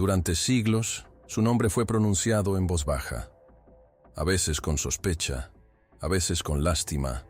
Durante siglos, su nombre fue pronunciado en voz baja, a veces con sospecha, a veces con lástima,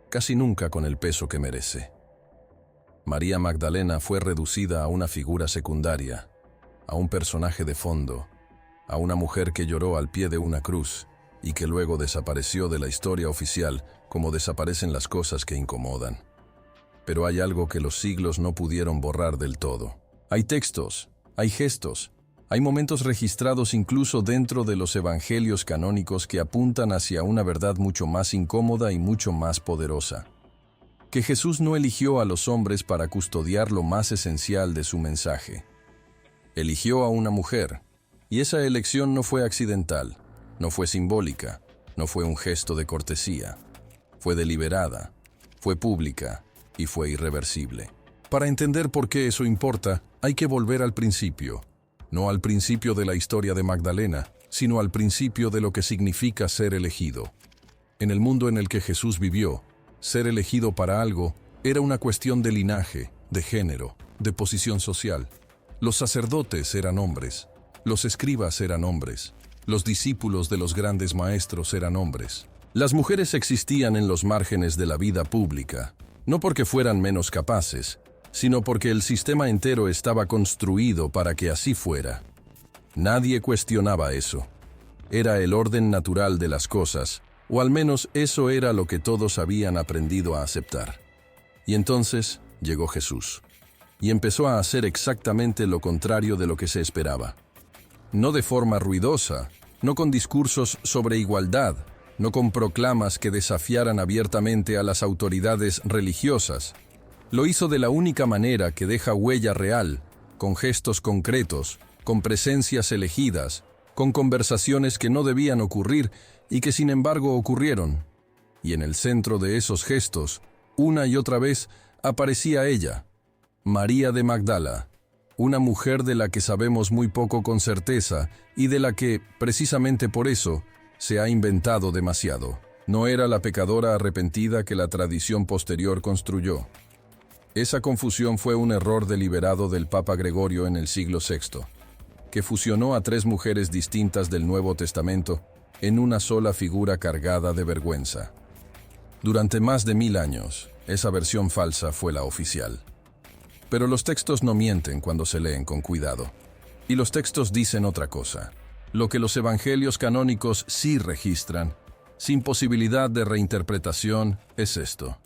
casi nunca con el peso que merece. María Magdalena fue reducida a una figura secundaria, a un personaje de fondo, a una mujer que lloró al pie de una cruz y que luego desapareció de la historia oficial como desaparecen las cosas que incomodan. Pero hay algo que los siglos no pudieron borrar del todo. Hay textos, hay gestos, hay momentos registrados incluso dentro de los evangelios canónicos que apuntan hacia una verdad mucho más incómoda y mucho más poderosa. Que Jesús no eligió a los hombres para custodiar lo más esencial de su mensaje. Eligió a una mujer, y esa elección no fue accidental, no fue simbólica, no fue un gesto de cortesía. Fue deliberada, fue pública y fue irreversible. Para entender por qué eso importa, hay que volver al principio. No al principio de la historia de Magdalena, sino al principio de lo que significa ser elegido. En el mundo en el que Jesús vivió, ser elegido para algo era una cuestión de linaje, de género, de posición social. Los sacerdotes eran hombres, los escribas eran hombres, los discípulos de los grandes maestros eran hombres. Las mujeres existían en los márgenes de la vida pública, no porque fueran menos capaces, sino porque el sistema entero estaba construido para que así fuera. Nadie cuestionaba eso. Era el orden natural de las cosas, o al menos eso era lo que todos habían aprendido a aceptar. Y entonces llegó Jesús, y empezó a hacer exactamente lo contrario de lo que se esperaba. No de forma ruidosa, no con discursos sobre igualdad, no con proclamas que desafiaran abiertamente a las autoridades religiosas. Lo hizo de la única manera que deja huella real, con gestos concretos, con presencias elegidas, con conversaciones que no debían ocurrir y que sin embargo ocurrieron. Y en el centro de esos gestos, una y otra vez, aparecía ella, María de Magdala, una mujer de la que sabemos muy poco con certeza y de la que, precisamente por eso, se ha inventado demasiado. No era la pecadora arrepentida que la tradición posterior construyó. Esa confusión fue un error deliberado del Papa Gregorio en el siglo VI, que fusionó a tres mujeres distintas del Nuevo Testamento en una sola figura cargada de vergüenza. Durante más de 1000 años, esa versión falsa fue la oficial. Pero los textos no mienten cuando se leen con cuidado. Y los textos dicen otra cosa. Lo que los evangelios canónicos sí registran, sin posibilidad de reinterpretación, es esto.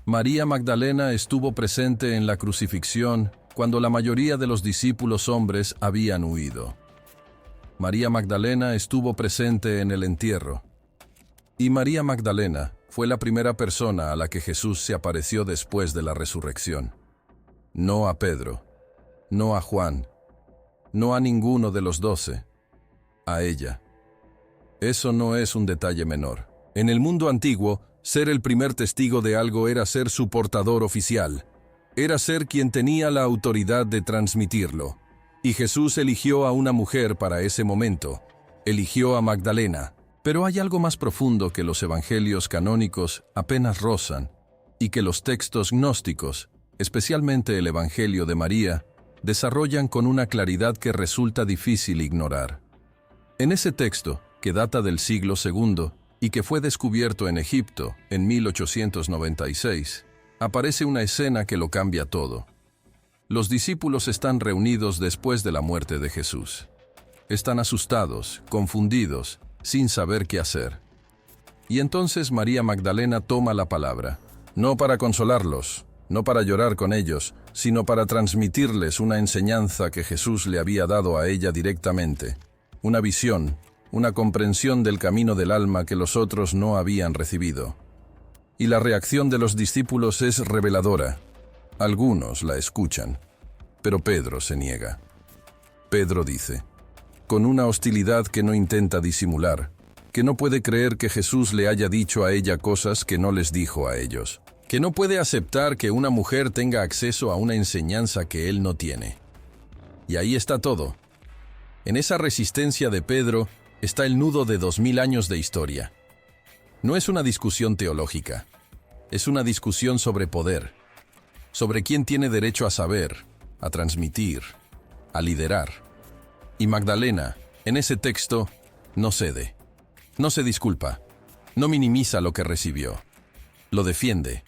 María Magdalena estuvo presente en la crucifixión cuando la mayoría de los discípulos hombres habían huido. María Magdalena estuvo presente en el entierro. Y María Magdalena fue la primera persona a la que Jesús se apareció después de la resurrección. No a Pedro, no a Juan, no a ninguno de los 12, a ella. Eso no es un detalle menor. En el mundo antiguo, ser el primer testigo de algo era ser su portador oficial. Era ser quien tenía la autoridad de transmitirlo. Y Jesús eligió a una mujer para ese momento. Eligió a Magdalena. Pero hay algo más profundo que los evangelios canónicos apenas rozan, y que los textos gnósticos, especialmente el Evangelio de María, desarrollan con una claridad que resulta difícil ignorar. En ese texto, que data del siglo II y que fue descubierto en Egipto en 1896, aparece una escena que lo cambia todo. Los discípulos están reunidos después de la muerte de Jesús. Están asustados, confundidos, sin saber qué hacer. Y entonces María Magdalena toma la palabra, no para consolarlos, no para llorar con ellos, sino para transmitirles una enseñanza que Jesús le había dado a ella directamente, una visión, una comprensión del camino del alma que los otros no habían recibido. Y la reacción de los discípulos es reveladora. Algunos la escuchan, pero Pedro se niega. Pedro dice, con una hostilidad que no intenta disimular, que no puede creer que Jesús le haya dicho a ella cosas que no les dijo a ellos, que no puede aceptar que una mujer tenga acceso a una enseñanza que él no tiene. Y ahí está todo. En esa resistencia de Pedro está el nudo de 2000 años de historia. No es una discusión teológica, es una discusión sobre poder, sobre quién tiene derecho a saber, a transmitir, a liderar. Y Magdalena, en ese texto, no cede, no se disculpa, no minimiza lo que recibió, lo defiende,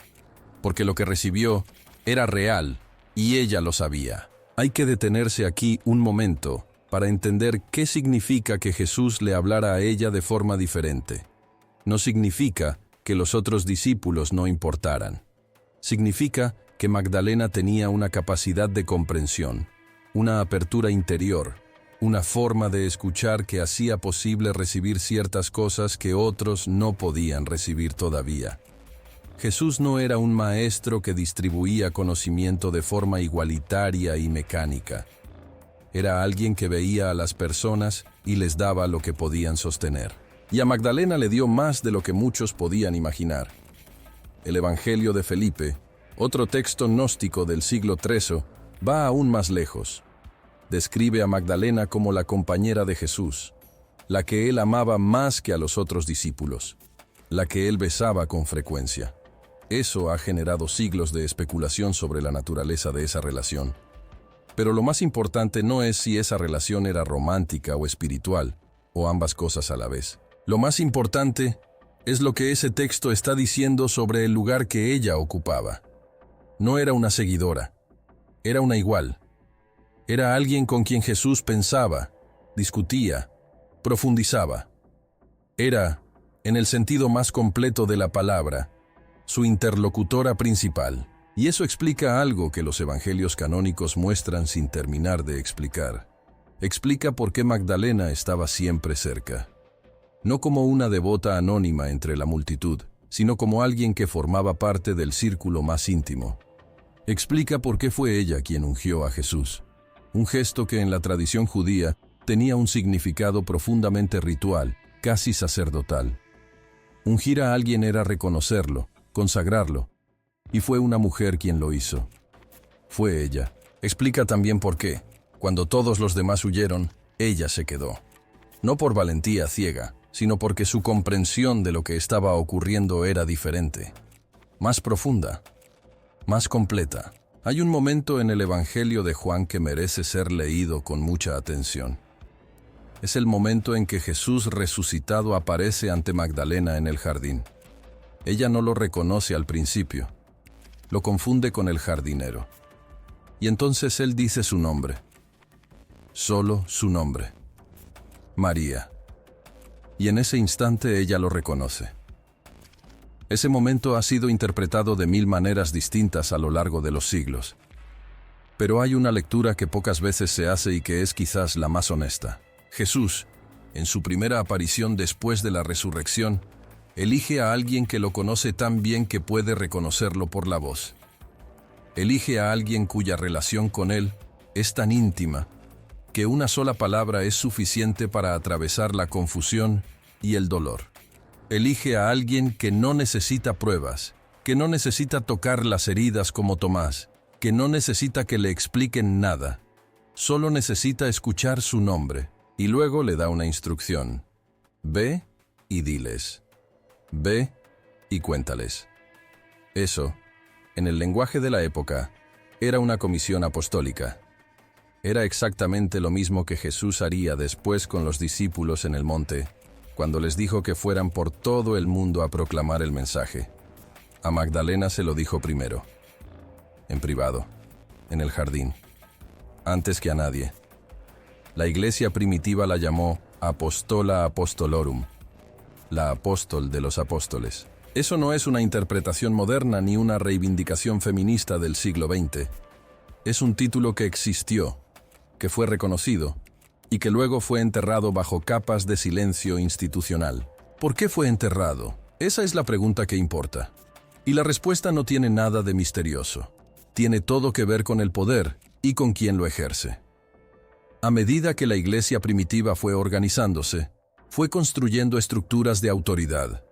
porque lo que recibió era real y ella lo sabía. Hay que detenerse aquí un momento para entender qué significa que Jesús le hablara a ella de forma diferente. No significa que los otros discípulos no importaran. Significa que Magdalena tenía una capacidad de comprensión, una apertura interior, una forma de escuchar que hacía posible recibir ciertas cosas que otros no podían recibir todavía. Jesús no era un maestro que distribuía conocimiento de forma igualitaria y mecánica. Era alguien que veía a las personas y les daba lo que podían sostener. Y a Magdalena le dio más de lo que muchos podían imaginar. El Evangelio de Felipe, otro texto gnóstico del siglo III, va aún más lejos. Describe a Magdalena como la compañera de Jesús, la que él amaba más que a los otros discípulos, la que él besaba con frecuencia. Eso ha generado siglos de especulación sobre la naturaleza de esa relación. Pero lo más importante no es si esa relación era romántica o espiritual, o ambas cosas a la vez. Lo más importante es lo que ese texto está diciendo sobre el lugar que ella ocupaba. No era una seguidora, era una igual. Era alguien con quien Jesús pensaba, discutía, profundizaba. Era, en el sentido más completo de la palabra, su interlocutora principal. Y eso explica algo que los evangelios canónicos muestran sin terminar de explicar. Explica por qué Magdalena estaba siempre cerca. No como una devota anónima entre la multitud, sino como alguien que formaba parte del círculo más íntimo. Explica por qué fue ella quien ungió a Jesús. Un gesto que en la tradición judía tenía un significado profundamente ritual, casi sacerdotal. Ungir a alguien era reconocerlo, consagrarlo, y fue una mujer quien lo hizo. Fue ella. Explica también por qué, cuando todos los demás huyeron, ella se quedó. No por valentía ciega, sino porque su comprensión de lo que estaba ocurriendo era diferente, más profunda, más completa. Hay un momento en el Evangelio de Juan que merece ser leído con mucha atención. Es el momento en que Jesús resucitado aparece ante Magdalena en el jardín. Ella no lo reconoce al principio. Lo confunde con el jardinero. Y entonces él dice su nombre. Solo su nombre. María. Y en ese instante ella lo reconoce. Ese momento ha sido interpretado de 1000 maneras distintas a lo largo de los siglos. Pero hay una lectura que pocas veces se hace y que es quizás la más honesta. Jesús, en su primera aparición después de la resurrección, elige a alguien que lo conoce tan bien que puede reconocerlo por la voz. Elige a alguien cuya relación con él es tan íntima que una sola palabra es suficiente para atravesar la confusión y el dolor. Elige a alguien que no necesita pruebas, que no necesita tocar las heridas como Tomás, que no necesita que le expliquen nada, solo necesita escuchar su nombre, y luego le da una instrucción. Ve y diles. Ve y cuéntales. Eso, en el lenguaje de la época, era una comisión apostólica. Era exactamente lo mismo que Jesús haría después con los discípulos en el monte, cuando les dijo que fueran por todo el mundo a proclamar el mensaje. A Magdalena se lo dijo primero, en privado, en el jardín, antes que a nadie. La iglesia primitiva la llamó Apostola Apostolorum, la apóstol de los apóstoles. Eso no es una interpretación moderna ni una reivindicación feminista del siglo XX. Es un título que existió, que fue reconocido, y que luego fue enterrado bajo capas de silencio institucional. ¿Por qué fue enterrado? Esa es la pregunta que importa. Y la respuesta no tiene nada de misterioso. Tiene todo que ver con el poder y con quien lo ejerce. A medida que la iglesia primitiva fue organizándose, fue construyendo estructuras de autoridad.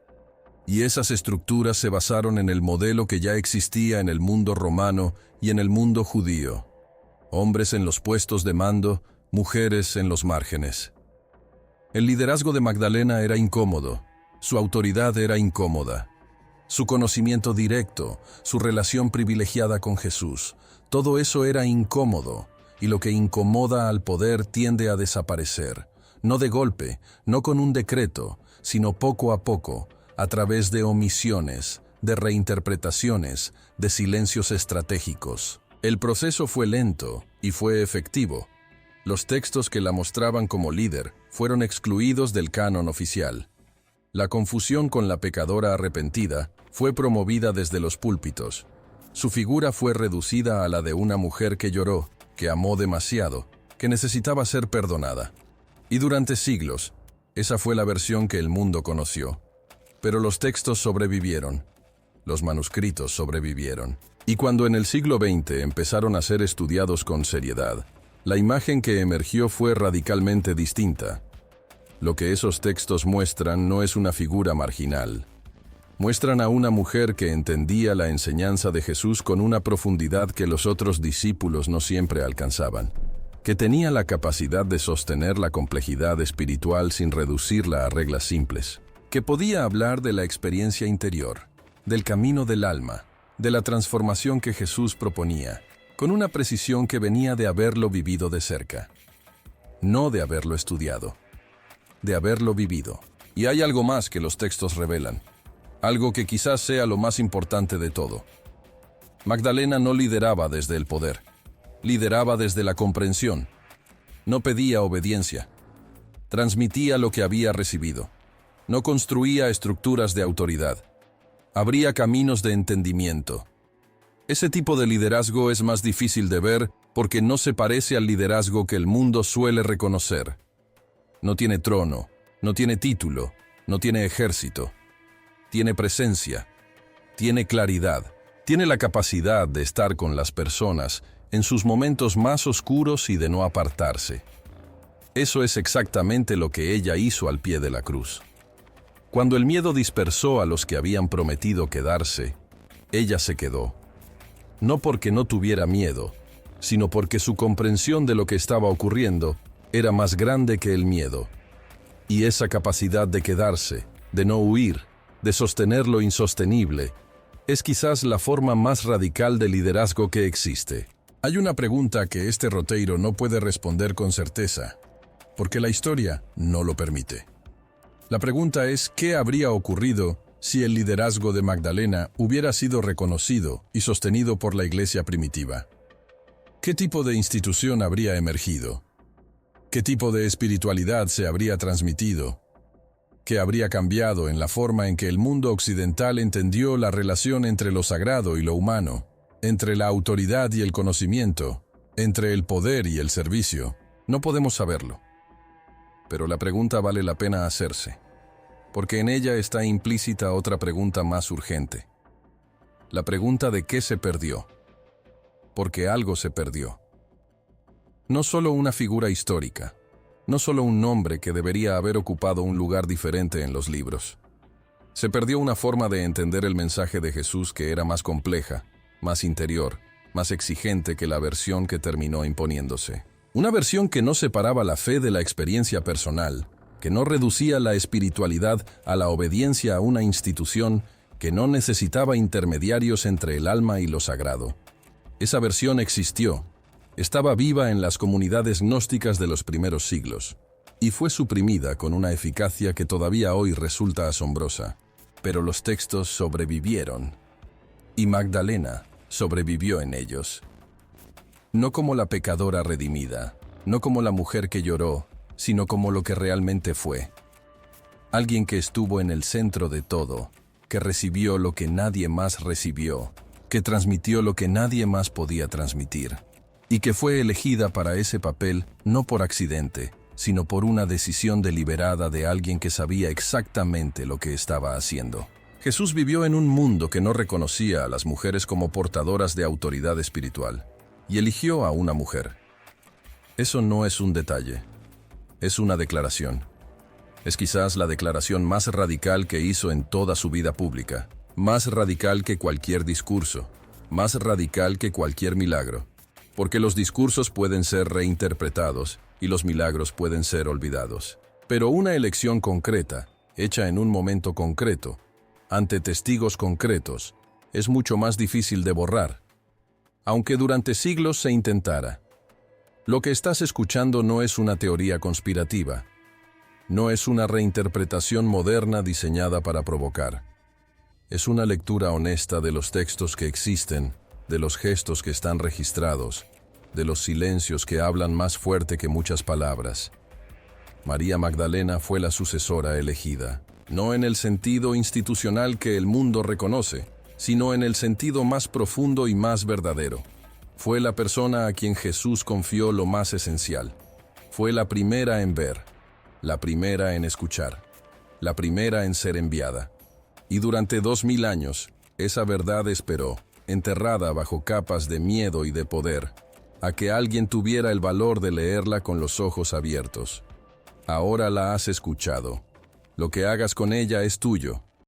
Y esas estructuras se basaron en el modelo que ya existía en el mundo romano y en el mundo judío. Hombres en los puestos de mando, mujeres en los márgenes. El liderazgo de Magdalena era incómodo, su autoridad era incómoda. Su conocimiento directo, su relación privilegiada con Jesús, todo eso era incómodo, y lo que incomoda al poder tiende a desaparecer, no de golpe, no con un decreto, sino poco a poco, a través de omisiones, de reinterpretaciones, de silencios estratégicos. El proceso fue lento y fue efectivo. Los textos que la mostraban como líder fueron excluidos del canon oficial. La confusión con la pecadora arrepentida fue promovida desde los púlpitos. Su figura fue reducida a la de una mujer que lloró, que amó demasiado, que necesitaba ser perdonada. Y durante siglos, esa fue la versión que el mundo conoció. Pero los textos sobrevivieron. Los manuscritos sobrevivieron. Y cuando en el siglo XX empezaron a ser estudiados con seriedad, la imagen que emergió fue radicalmente distinta. Lo que esos textos muestran no es una figura marginal. Muestran a una mujer que entendía la enseñanza de Jesús con una profundidad que los otros discípulos no siempre alcanzaban, que tenía la capacidad de sostener la complejidad espiritual sin reducirla a reglas simples, que podía hablar de la experiencia interior, del camino del alma, de la transformación que Jesús proponía, con una precisión que venía de haberlo vivido de cerca, no de haberlo estudiado, de haberlo vivido. Y hay algo más que los textos revelan, algo que quizás sea lo más importante de todo. Magdalena no lideraba desde el poder, lideraba desde la comprensión. No pedía obediencia, transmitía lo que había recibido. No construía estructuras de autoridad, abría caminos de entendimiento. Ese tipo de liderazgo es más difícil de ver porque no se parece al liderazgo que el mundo suele reconocer. No tiene trono, no tiene título, no tiene ejército. Tiene presencia, tiene claridad, tiene la capacidad de estar con las personas en sus momentos más oscuros y de no apartarse. Eso es exactamente lo que ella hizo al pie de la cruz. Cuando el miedo dispersó a los que habían prometido quedarse, ella se quedó. No porque no tuviera miedo, sino porque su comprensión de lo que estaba ocurriendo era más grande que el miedo. Y esa capacidad de quedarse, de no huir, de sostener lo insostenible, es quizás la forma más radical de liderazgo que existe. Hay una pregunta que este Roteiro no puede responder con certeza, porque la historia no lo permite. La pregunta es, ¿qué habría ocurrido si el liderazgo de Magdalena hubiera sido reconocido y sostenido por la iglesia primitiva? ¿Qué tipo de institución habría emergido? ¿Qué tipo de espiritualidad se habría transmitido? ¿Qué habría cambiado en la forma en que el mundo occidental entendió la relación entre lo sagrado y lo humano, entre la autoridad y el conocimiento, entre el poder y el servicio? No podemos saberlo. Pero la pregunta vale la pena hacerse, porque en ella está implícita otra pregunta más urgente. La pregunta de qué se perdió. Porque algo se perdió. No solo una figura histórica, no solo un nombre que debería haber ocupado un lugar diferente en los libros. Se perdió una forma de entender el mensaje de Jesús que era más compleja, más interior, más exigente que la versión que terminó imponiéndose. Una versión que no separaba la fe de la experiencia personal, que no reducía la espiritualidad a la obediencia a una institución, que no necesitaba intermediarios entre el alma y lo sagrado. Esa versión existió. Estaba viva en las comunidades gnósticas de los primeros siglos, y fue suprimida con una eficacia que todavía hoy resulta asombrosa. Pero los textos sobrevivieron, y Magdalena sobrevivió en ellos. No como la pecadora redimida, no como la mujer que lloró, sino como lo que realmente fue. Alguien que estuvo en el centro de todo, que recibió lo que nadie más recibió, que transmitió lo que nadie más podía transmitir. Y que fue elegida para ese papel no por accidente, sino por una decisión deliberada de alguien que sabía exactamente lo que estaba haciendo. Jesús vivió en un mundo que no reconocía a las mujeres como portadoras de autoridad espiritual, y eligió a una mujer. Eso no es un detalle, es una declaración. Es quizás la declaración más radical que hizo en toda su vida pública, más radical que cualquier discurso, más radical que cualquier milagro. Porque los discursos pueden ser reinterpretados y los milagros pueden ser olvidados. Pero una elección concreta, hecha en un momento concreto, ante testigos concretos, es mucho más difícil de borrar, aunque durante siglos se intentara. Lo que estás escuchando no es una teoría conspirativa. No es una reinterpretación moderna diseñada para provocar. Es una lectura honesta de los textos que existen, de los gestos que están registrados, de los silencios que hablan más fuerte que muchas palabras. María Magdalena fue la sucesora elegida, no en el sentido institucional que el mundo reconoce, sino en el sentido más profundo y más verdadero. Fue la persona a quien Jesús confió lo más esencial. Fue la primera en ver, la primera en escuchar, la primera en ser enviada. Y durante 2000 años, esa verdad esperó, enterrada bajo capas de miedo y de poder, a que alguien tuviera el valor de leerla con los ojos abiertos. Ahora la has escuchado. Lo que hagas con ella es tuyo.